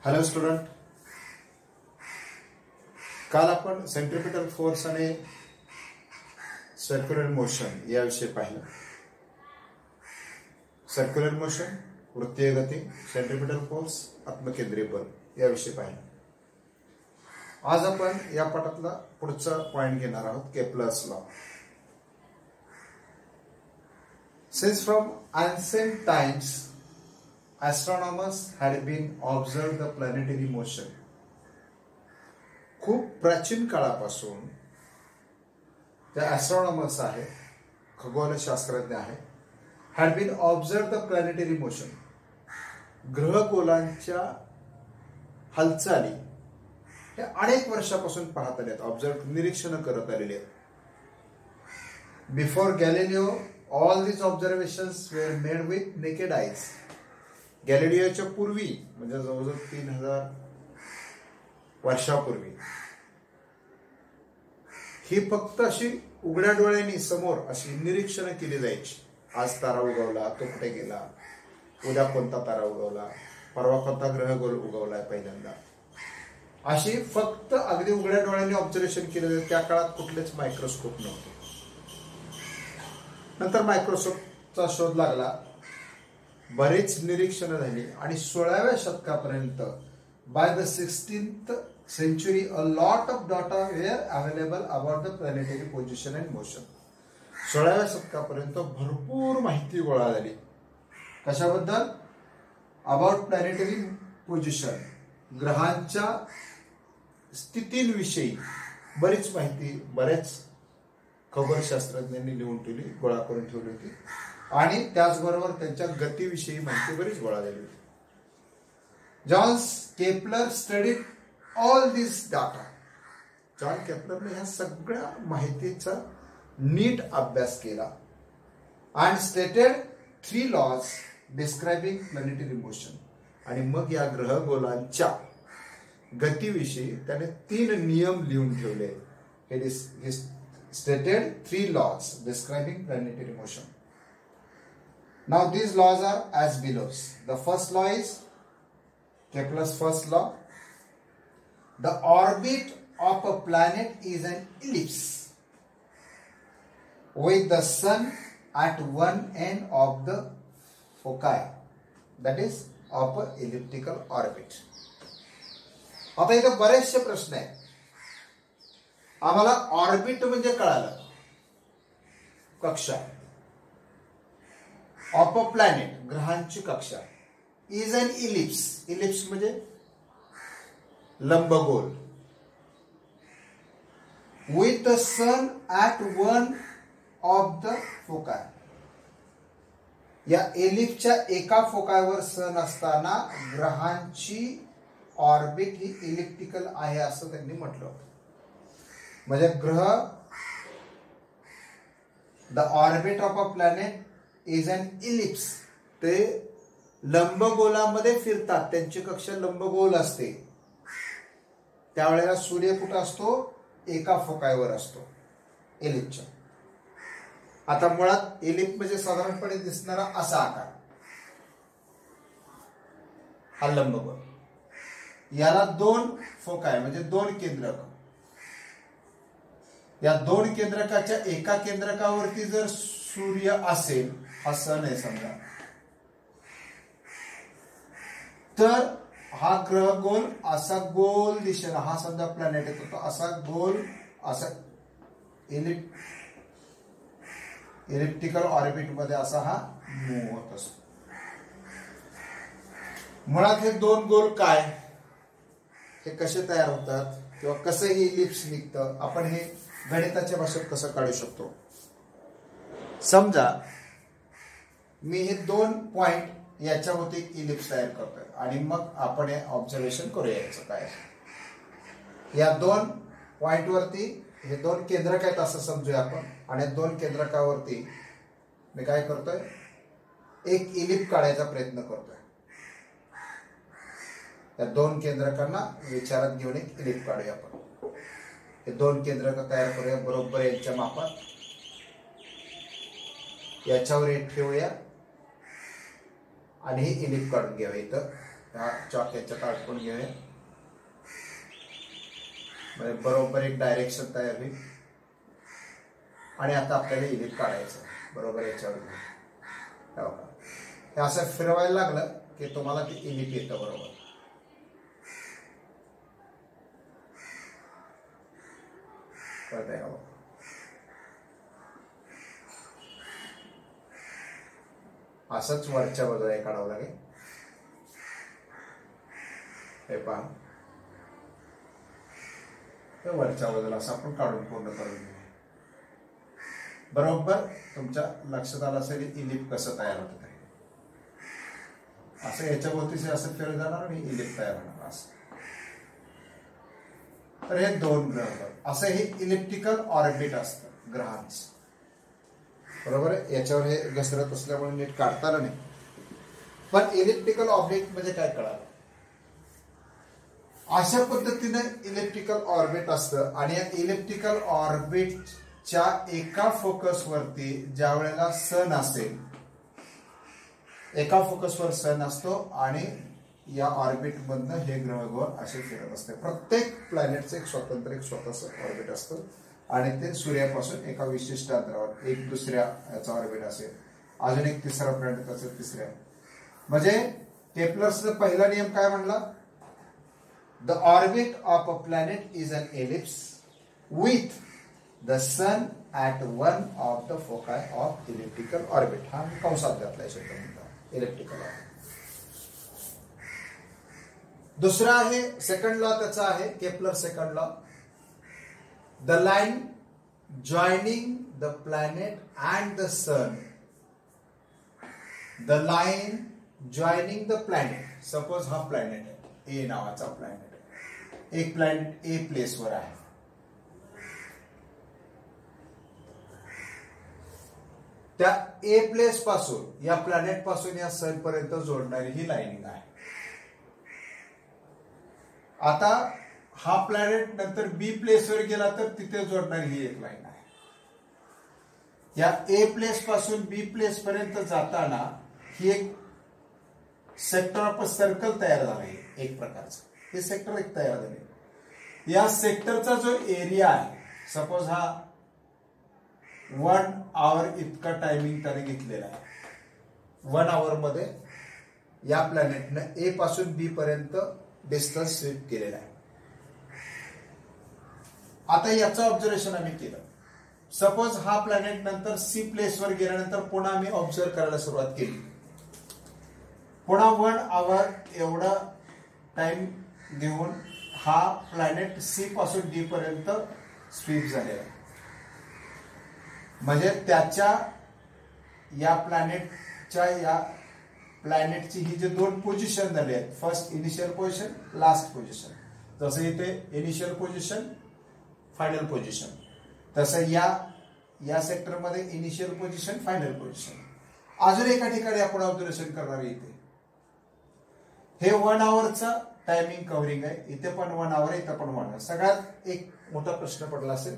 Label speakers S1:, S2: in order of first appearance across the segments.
S1: Hello student, काल आपण centripetal force आणि सर्क्युलर मोशन याविषयी पाहिलं. सर्क्युलर मोशन, वृत्तीय गती, सेंट्रिपिटल फोर्स, आत्मकेंद्रीय बल याविषयी पाहिलं. आज आपण या पाठातला पुढचा पॉइंट घेणार आहोत, Kepler's law. Since from ancient times, astronomers had been observed the planetary motion. खूप प्राचीन काळापासून त्या ॲस्ट्रॉनॉमर्स आहेत, खगोलशास्त्रज्ञ आहेत, had been observe the planetary motion. ग्रहगोलांच्या हालचाली हे अनेक वर्षापासून पाहत आले आहेत, ऑब्झर्व निरीक्षण करत आलेले आहेत. Before Galileo all these observations were made with naked eyes. गॅलिलिओच्या पूर्वी म्हणजे जवळजवळ 3000 वर्षापूर्वी ही फक्त अशी उघड्या डोळ्यांनी समोर अशी निरीक्षण केली जायची. आज तारा उगवला, तो कुठे गेला, उद्या कोणता तारा उगवला, परवा कोणता ग्रहगोल उगवलाय पहिल्यांदा, अशी फक्त अगदी उघड्या डोळ्यांनी ऑब्झर्वेशन केले जाते. त्या काळात कुठलेच मायक्रोस्कोप नव्हते. नंतर मायक्रोस्कोपचा शोध लागला, बरेच निरीक्षणं झाली आणि 16व्या शतकापर्यंत by the 16th century a lot of data were available about the planetary position and motion. 16व्या शतकापर्यंत भरपूर माहिती गोळा झाली. कशाबद्दल? अबाउट प्लॅनेटरी पोझिशन, ग्रहांच्या स्थितींविषयी बरीच माहिती बऱ्याच खगोलशास्त्रज्ञांनी लिहून ठेवली, गोळा करून ठेवली होती. आणि त्याचबरोबर त्यांच्या गतीविषयी माहिती बरीच गोळा झाली होती. John Kepler studied all this data. John केपलरने ह्या सगळ्या माहितीचा नीट अभ्यास केला and stated 3 laws describing planetary motion. आणि मग या ग्रहगोलांच्या गतीविषयी त्याने 3 नियम लिहून ठेवले. हे stated 3 laws describing planetary motion. Now these laws are as below. The first law is Kepler's first law. The orbit of a planet is an ellipse with the sun at one end of the foci, that is of a elliptical orbit. आता इथे बरेचसे प्रश्न आहेत. आम्हाला orbit म्हणजे कळालं, कक्षा. Of a planet, ग्रहांची कक्षा. इज अन इलिप्स, इलिप्स म्हणजे लंबगोल. With the sun at one of the foci. या एलिप्सच्या एका फोकायवर सन असताना ग्रहांची ऑर्बिट ही इलिप्टिकल आहे असं त्यांनी म्हटलं होतं. म्हणजे ग्रह, the orbit of a planet is an ellipse. ते लंबगोलामध्ये फिरतात, त्यांची कक्षा लंबगोल असते. त्यावेळेला सूर्य कुठं असतो? एका फोकायवर असतो, एलिप्सच्या. आता मुळात एलिप्स म्हणजे साधारणपणे दिसणारा असा आकार, हा लंबगोल. याला 2 फोकाय म्हणजे 2 केंद्रक. या 2 केंद्रकाच्या एका केंद्रकावरती जर सूर्य असेल, हा सन आहे समजा, तर हा ग्रह गोल असा गोल दिशेला, हा समजा प्लॅनेट येतो, असा गोल असा इलिप्टिकल ऑर्बिट मध्ये असा हा मूव्ह होत असतो. मुळात हे 2 गोल काय, हे कसे तयार होतात किंवा कसं हे इलिप्स निघतं, आपण हे गणिताच्या भाषेत कसं काढू शकतो? समजा मी हे 2 पॉइंट याच्यावरती एक इलिप्स तयार करतोय आणि मग आपण हे ऑब्झर्वेशन करूया याचं काय. या 2 पॉइंट वरती हे 2 केंद्रक आहेत असं समजूया आपण. आणि 2 केंद्रकावरती मी काय करतोय, एक इलिप्स काढायचा प्रयत्न करतोय. या 2 केंद्रकांना विचारात घेऊन एक इलिप्स काढूया आपण. हे 2 केंद्रक तयार करूया बरोबर यांच्या मापात. याच्यावर एक ठेवूया आणि हे इलिप्स काढून घ्यावे. इथं ह्या चॉक याच्यात अडकून घेऊया, म्हणजे बरोबर एक डायरेक्शन तयार होईल. आणि आता आपल्याला इलिप्स काढायचं बरोबर याच्यावर. हे असं फिरवायला लागलं की तुम्हाला ते इलिप्स येतं बरोबर. कळतंय का? असंच वरच्या बाजूला काढावं लागेल. हे पहा, वरच्या बाजूला असं आपण काढून पूर्ण करून घेऊ. बरोबर तुमच्या लक्षात आलं असेल इलिप्स कसं तयार होतं. असं याच्या भोवतीचे असं फिरत जाणार आणि इलिप्स तयार होणार असं. तर हे दोन ग्रह, असं हे इलिप्टिकल ऑर्बिट असतं ग्रहांचं. बरोबर आहे. याच्यावर हे घसरत असल्यामुळे नीट काढता आलं नाही. पण इलिप्टिकल ऑर्बिट म्हणजे काय कळालं? अशा पद्धतीने इलिप्टिकल ऑर्बिट असतं आणि या इलिप्टिकल ऑर्बिटच्या एका फोकसवरती ज्या वेळेला सन असेल, एका फोकसवर सन असतो आणि या ऑर्बिट मधनं हे ग्रहगोळ असे फिरत असते. प्रत्येक प्लॅनेटचं एक स्वतःच ऑर्बिट असतं आणि ते सूर्यापासून एका विशिष्ट अंतरावर एक दुसऱ्या याचा ऑर्बिट असेल, अजून एक तिसरा प्लॅनेट असेल तिसऱ्या. म्हणजे केप्लरचा पहिला नियम काय म्हणला? The orbit of a planet is an ellipse with the sun at one of the foci of elliptical orbit. हा कंसात घातलाय शब्द म्हणतात इलिप्टिकल ऑर्बिट. दुसरा आहे सेकंड लॉ, त्याचा आहे Kepler second law. The line joining the planet and the sun, the line joining the planet. Suppose हा प्लॅनेट आहे, ए नावाचा प्लॅनेट आहे. एक प्लॅनेट ए प्लेसवर आहे. त्या ए प्लेस पासून या प्लॅनेट पासून या सन पर्यंत जोडणारी ही लाईनिंग आहे. आता हा प्लॅनेट नंतर बी प्लेसवर गेला तर तिथे जोडणारी ही एक लाईन आहे. या ए प्लेस पासून बी प्लेस पर्यंत जाताना ही एक सेक्टर ऑफ सर्कल तयार झाला आहे एक प्रकारचं. हे सेक्टर एक तयार झाले. या सेक्टरचा जो एरिया आहे, सपोज हा 1 आवर इतका टायमिंग त्याने घेतलेला आहे. 1 आवर मध्ये या प्लॅनेटनं ए पासून बी पर्यंत डिस्टन्स स्वीप केलेला आहे. आता याचं ऑब्झर्वेशन आम्ही केलं. सपोज हा प्लॅनेट नंतर सी प्लेसवर गेल्यानंतर पुन्हा आम्ही ऑब्झर्व करायला सुरुवात केली. पुन्हा 1 आवर एवढा टाइम घेऊन हा प्लॅनेट सी पासून डी पर्यंत स्वीप झालेला आहे. म्हणजे त्याच्या या प्लॅनेटची ही जे दोन पोझिशन झाले आहेत, first initial position, last position. जसं इथे इनिशियल पोझिशन, फायनल पोझिशन, तसं या सेक्टरमध्ये इनिशियल पोझिशन, फायनल पोझिशन. अजून एका ठिकाणी आपण ऑब्झर्वेशन करणार इथे हे 1 आवरचा टायमिंग कव्हरिंग आहे. इथे पण 1 आवर, इथे पण 1 आवर. सगळ्यात एक मोठा प्रश्न पडला असेल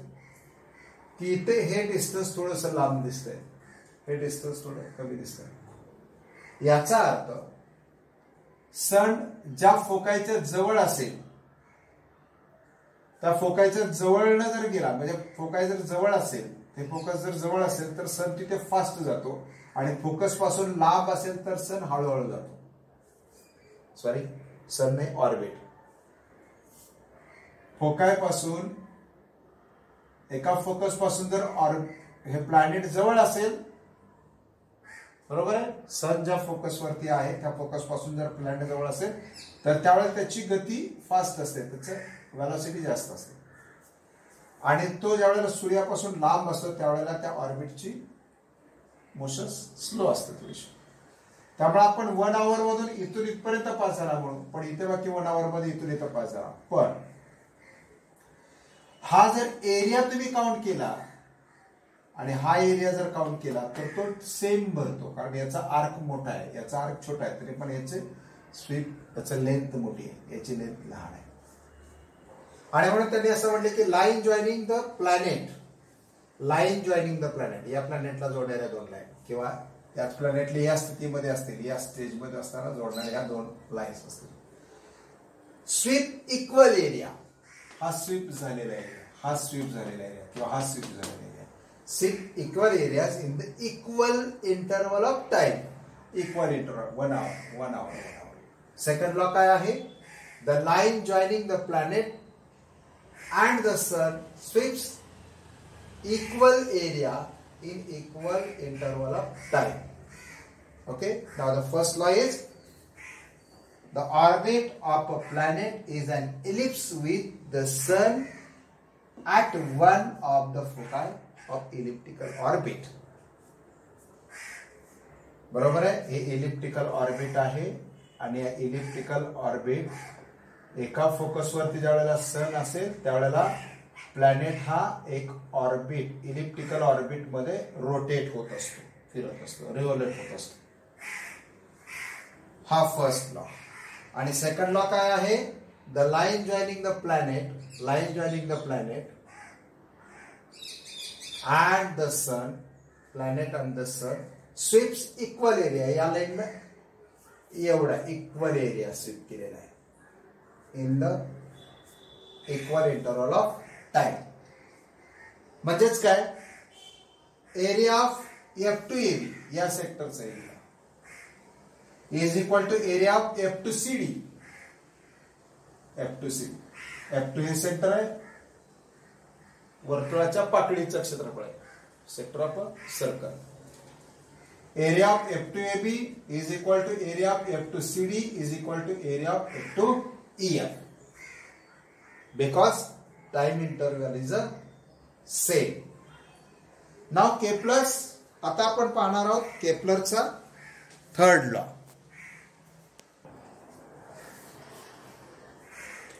S1: की इथे हे डिस्टन्स थोडस लांब दिसतंय, हे डिस्टन्स थोडं कमी दिसतंय. याचा अर्थ सन ज्या फोकायच्या जवळ असेल, त्या फोकायच्या जवळनं जर गेला, म्हणजे फोकाय जर जवळ असेल, ते फोकस जर जवळ असेल तर सन तिथे फास्ट जातो आणि फोकस पासून लांब असेल तर सन हळूहळू जातो. सॉरी, सन नाही, ऑर्बिट. फोकाय पासून एका फोकस पासून जर हे प्लॅनेट जवळ असेल, बरोबर आहे, सन ज्या फोकस वरती आहे त्या फोकस पासून जर प्लॅनेट जवळ असेल तर त्यावेळेला त्याची गती फास्ट असते, त्याचं व्हेलॉसिटी जास्त असते. आणि तो ज्यावेळेला सूर्यापासून लांब असतो त्यावेळेला त्या ऑर्बिटची मोशन स्लो असते थोडीशी. त्यामुळे आपण 1 आवर मधून इथून इथपर्यंत पास झाला म्हणून, पण इथे बाकी 1 आवर मध्ये इथून इथं पास झाला. पण हा जर एरिया तुम्ही काउंट केला आणि हा एरिया जर काउंट केला तर तो सेम भरतो, कारण याचा आर्क मोठा आहे, याचा आर्क छोटा आहे, तरी पण याचे स्वीप, याचं लेंथ मोठी आहे, याची लेंथ लहान आहे. आणि म्हणून त्यांनी असं म्हटले की line joining the planet, line joining the planet, या प्लॅनेटला जोडणाऱ्या 2 लाईन किंवा याच प्लॅनेटली या स्थितीमध्ये असतील, या स्टेजमध्ये असताना जोडणाऱ्या ह्या दोन लाईन्स असतील. स्वीप इक्वल एरिया, हा स्वीप झालेला एरिया, हा स्वीप झालेला एरिया किंवा हा स्वीप झालेला area. Sweep equal areas in the equal interval of time. Equal interval 1 hour 1 hour 1 hour. Second law काय आहे? The line joining the planet and the sun sweeps equal area in equal interval of time. Okay, now the first law is the orbit of a planet is an ellipse with the sun at one of the foci of elliptical orbit. बरोबर आहे. हे elliptical orbit आहे आणि या elliptical orbit एका focus वरती ज्यावेळेला सन असेल त्यावेळेला प्लॅनेट हा एक ऑर्बिट, इलिप्टिकल ऑर्बिट मध्ये रोटेट होत असतो, फिरत असतो, रिव्हॉल्युट होत असतो. हा फर्स्ट लॉ. आणि सेकंड लॉ काय आहे? The line joining the planet, line joining the planet and the sun, planet and the sun sweeps equal area. या लाईन एवढा इक्वल एरिया स्वीप केलेला आहे in the equal interval of time. म्हणजेच काय? Area of F to AB या सेक्टरचा area is equal to area of F to CD. F to CD, F2 हे centre आहे, वर्तुळाच्या पाकळीचं क्षेत्रफळ आहे, sector of a circle. Area of F to AB is equal to area of F to CD is equal to area of F to EF, because time interval is a same. Now Kepler's, आता आपण पाहणार आहोत केपलरचा third law.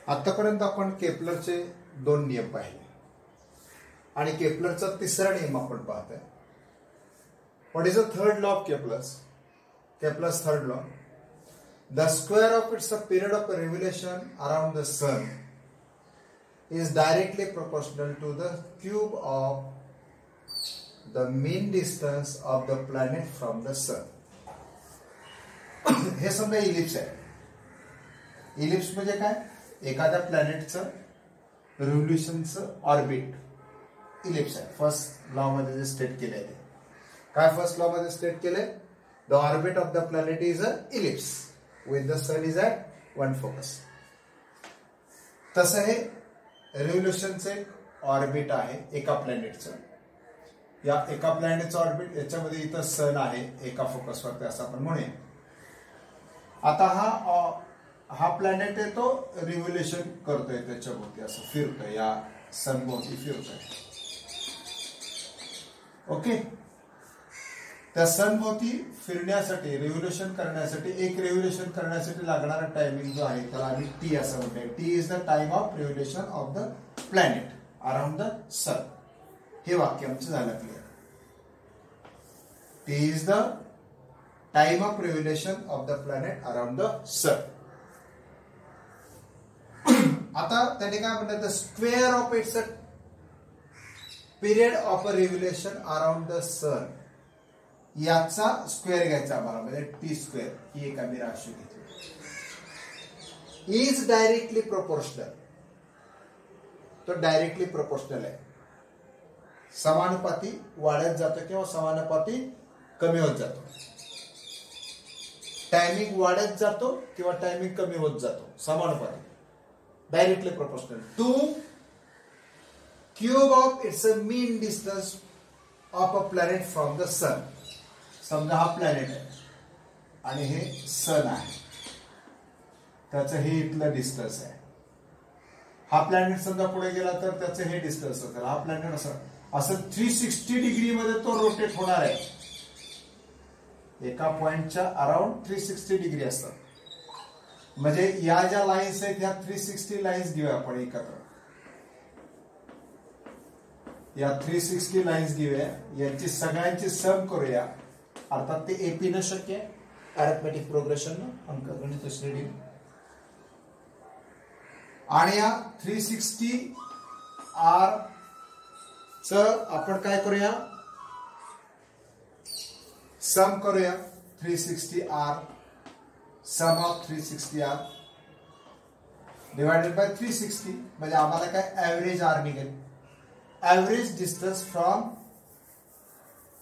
S1: आतापर्यंत आपण केपलरचे 2 नियम पाहिले आणि केपलरचा तिसरा नियम आपण पाहतोय. What is the third law of Kepler's? Kepler's third law, the square of its period of revolution around the sun is directly proportional to the cube of the mean distance of the planet from the sun. हे समजा ellipse आहे. Ellipse म्हणजे काय? एखाद्या प्लॅनेटचं रिव्होल्यूशनचं orbit ellipse आहे. First law मध्ये जे state केलंय ते काय? फर्स्ट लॉ मध्ये स्टेट केलंय the orbit of the planet is a ellipse with the sun is at one focus. तसं हे रिव्होल्यूशनचे ऑर्बिट आहे एका प्लॅनेटचं. या एका प्लॅनेटचं ऑर्बिट, याच्यामध्ये इथं सन आहे एका फोकसवरती असं आपण म्हणूया. आता हा प्लॅनेट आहे तो रिव्होल्यूशन करतोय, त्याच्याभोवती असं फिरतोय, या सन भोवती फिरतोय. ओके, त्या सन भोवती फिरण्यासाठी, रिव्होल्यूशन करण्यासाठी, एक रिव्होल्यूशन करण्यासाठी लागणारा टायमिंग जो आहे त्याला आम्ही टी असं म्हणतोय. T is the time of revolution of the planet around the sun. हे वाक्य आमचं झालं clear. T is the time of revolution of the planet around the sun. आता त्याने काय म्हणतात? The square of its period of a revolution around the sun, याचा square घ्यायचा आम्हाला, म्हणजे टी स्क्वेअर ही एक आम्ही राशी घेतली. इज डायरेक्टली प्रोपोर्शनल, तो डायरेक्टली प्रोपोर्शनल आहे. समानुपाती वाढत जातो किंवा समानुपाती कमी होत जातो. टायमिंग वाढत जातो किंवा टायमिंग कमी होत जातो, समानुपाती, directly proportional to cube of its a mean distance of a planet from the sun. समजा हा प्लॅनेट आहे आणि हे सन आहे, त्याचं हे इथलं डिस्टन्स आहे. हा प्लॅनेट समजा पुढे गेला तर त्याचं हे डिस्टन्स असेल. हा प्लॅनेट असं 360 डिग्री मध्ये तो रोटेट होणार आहे. एका पॉइंटच्या अराउंड 360 डिग्री असतात. म्हणजे या ज्या लाईन्स आहेत ह्या 360 लाईन्स घेऊया आपण एकत्र. या 360 लाईन्स घेऊया, यांची सगळ्यांची सम करूया. अर्थात ते एपी न शक्य आहे, अरिथमेटिक प्रोग्रेशन अंकगणित श्रेणी. आणि या 360 आर च आपण काय करूया? सम करूया 360r, some of 360r divided by 360 म्हणजे आम्हाला काय ऍव्हरेज आर निघेल. Average distance from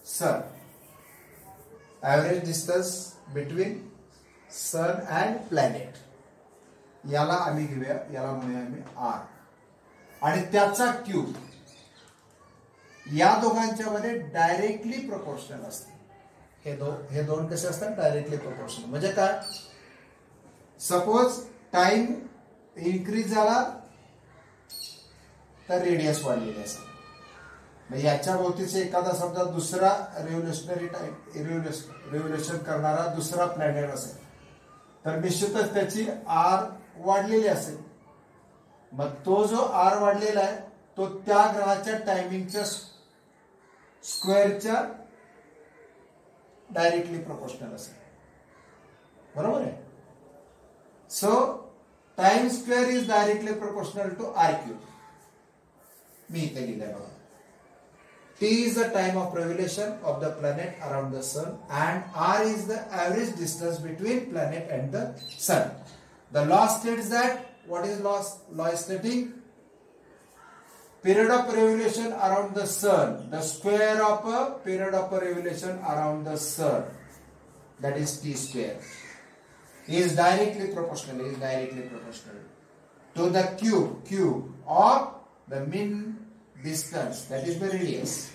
S1: sun, average distance between sun and planet, याला आम्ही घेऊया, याला म्हणूया आम्ही आर. आणि त्याचा क्यूब या दोघांच्या मध्ये डायरेक्टली प्रोपोर्शनल असते. हे दोन कसे असतात? Directly proportional. म्हणजे काय? सपोज टाइम इन्क्रीज झाला तर रेडियस वाढलेली असेल. म्हणजे याच्या भोवतीचे एखादा समजा दुसरा रिव्होल्युशन करणारा दुसरा प्लॅनेट असेल तर निश्चितच त्याची आर वाढलेली असेल. मग तो जो आर वाढलेला आहे तो त्या ग्रहाच्या टायमिंगच्या स्क्वेअरच्या डायरेक्टली प्रोपोर्शनल असेल. बरोबर आहे. So time square is directly proportional to R cube. मी इथे लिहिलंय बघा. T is the time of revolution of the planet around the sun and R is the average distance between planet and the sun. The law states that, what is law? Law is stating period of revolution around the sun, the square of a period of a revolution around the sun, that is T square, is directly proportional to the cube of the mean distance, that is the radius.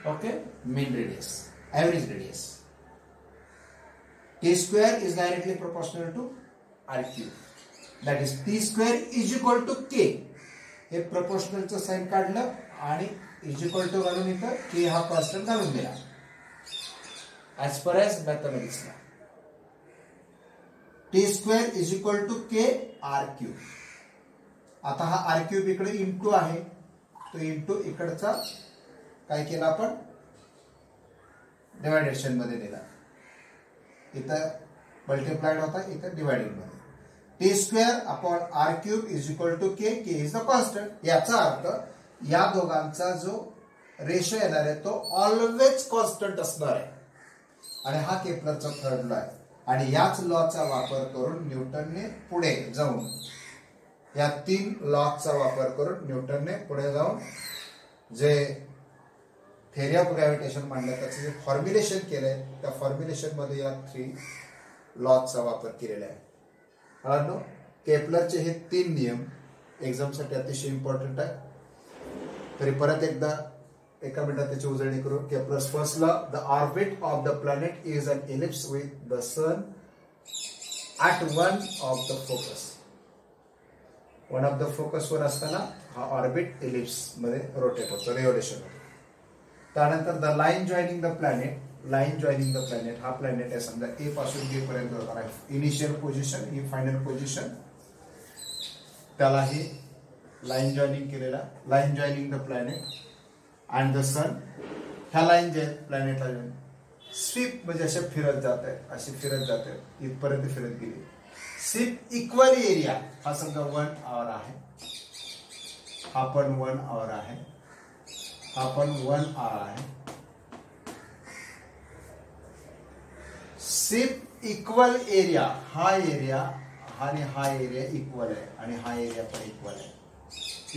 S1: Okay, mean radius, average radius. T square is directly proportional to R cube, that is T square is equal to K. हे proportional चं sign काढलं आणि is equal to घालून इथं K हा constant घालून दिला as per as mathematics ला. T square is equal to K R cube. आता हा R cube इकडे इंटू आहे, तो इंटू इकडचा काय केला आपण? डिवायडेशन मध्ये दिला. इथं मल्टिप्लाइड होता, इथं डिवाइडेड मध्ये. T square upon R cube is equal to K. K is the constant. याचा अर्थ या दोघांचा जो रेशो येणार आहे तो ऑलवेज कॉन्स्टंट असणार आहे. आणि हा केपलरचा थर्ड लॉ आहे. आणि याच लॉचा वापर करून न्यूटनने पुढे जाऊन, या तीन लॉचा वापर करून न्यूटनने पुढे जाऊन जे थेरी ऑफ ग्रॅव्हिटेशन मांडलं त्याचं जे फॉर्म्युलेशन केलंय त्या फॉर्म्युलेशन मध्ये या 3 लॉचा वापर केलेला आहे. कारण केपलरचे हे 3 नियम एक्झामसाठी अतिशय इम्पॉर्टंट आहे. तरी परत एकदा एका मिनिटात त्याची उजळणी करू. Kepler's first law, the orbit of the planet is an ellipse with the sun at one of the focus. One of the focus वर असताना हा ऑर्बिट एलिप्स मध्ये रोटेट होतो, रिव्होल्युशन होतो. त्यानंतर the line joining the planet, line joining the planet, हा planet आहे समजा ए पासून बी पर्यंत होणार आहे. इनिशियल पोझिशन ही फायनल पोझिशन, त्याला ही लाईन जॉईनिंग केलेला. Line joining the planet and the सन. ह्या लाईन जे आहेत प्लॅनेटला स्वीप म्हणजे असे फिरत जात आहेत, अशी फिरत जात आहेत, इथपर्यंत फिरत गेली. स्वीप इक्वल एरिया, हा समजा 1 आवर आहे, हा पण 1 आवर आहे, हा पण 1 आवर आहे. स्वीप इक्वल एरिया, हा एरिया आणि हा एरिया इक्वल आहे आणि हा एरिया पण इक्वल आहे.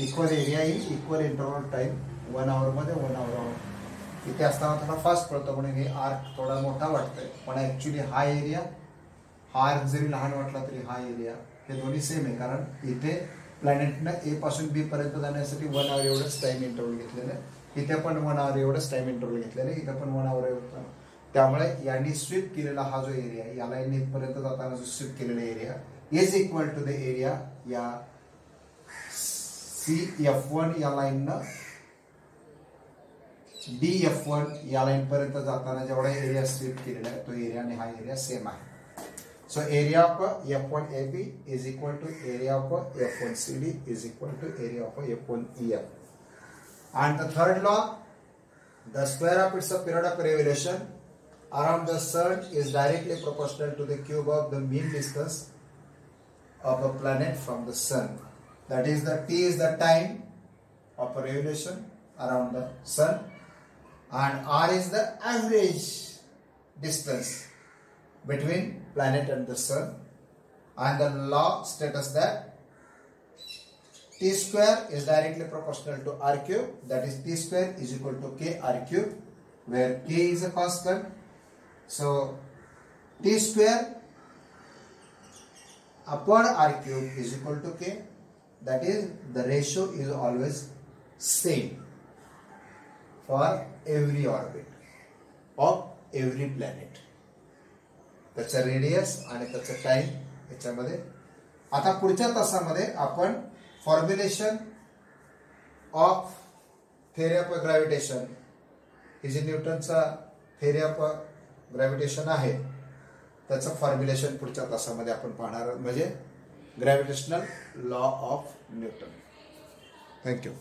S1: Equal area in equal interval time 1 आवर मध्ये 1 आवर. इथे असताना थोडा फास्ट पडतो म्हणून हे आर्क थोडा मोठा वाटतोय, पण ऍक्च्युली हा एरिया, हा आर्क जरी लहान वाटला तरी हा एरिया हे दोन्ही सेम आहे. कारण इथे प्लॅनेटनं ए पासून बी पर्यंत जाण्यासाठी 1 आवर एवढंच टाइम इंटरव्हल घेतलेलं आहे. इथे पण 1 आवर एवढंच टाइम इंटरव्हल घेतलेलं आहे, इथे पण 1 आवर एवढं. त्यामुळे यांनी स्वीप केलेला हा जो एरिया, याला इथपर्यंत जाताना जो स्वीप केलेला area is equal to the area या CF1 या लाईननं DF1 या लाईन पर्यंत जाताना जेवढा एरिया स्वीप केलेला आहे तो एरिया आणि हा एरिया सेम आहे. So area of F1AB is equal to area of F1CD is equal to area of F1EF. And the third law, the square of its period of revolution around the sun is directly proportional to the cube of the mean distance of a planet from the sun. That is, the T is the time of revolution around the sun and r is the average distance between planet and the sun, and the law states us that t square is directly proportional to r cube, that is t square is equal to k r cube, where k is a constant. So t square upon r cube is equal to k, that is the ratio is always same for every orbit of every planet. त्याचा radius आणि त्याचा time याच्यामध्ये. आता पुढच्या तासामध्ये आपण formulation of theory of gravitation, ही जी न्यूटनचा थेअरी ऑफ ग्रॅव्हिटेशन आहे त्याचं फॉर्म्युलेशन पुढच्या तासामध्ये आपण पाहणार आहोत, म्हणजे gravitational law of Newton. Thank you.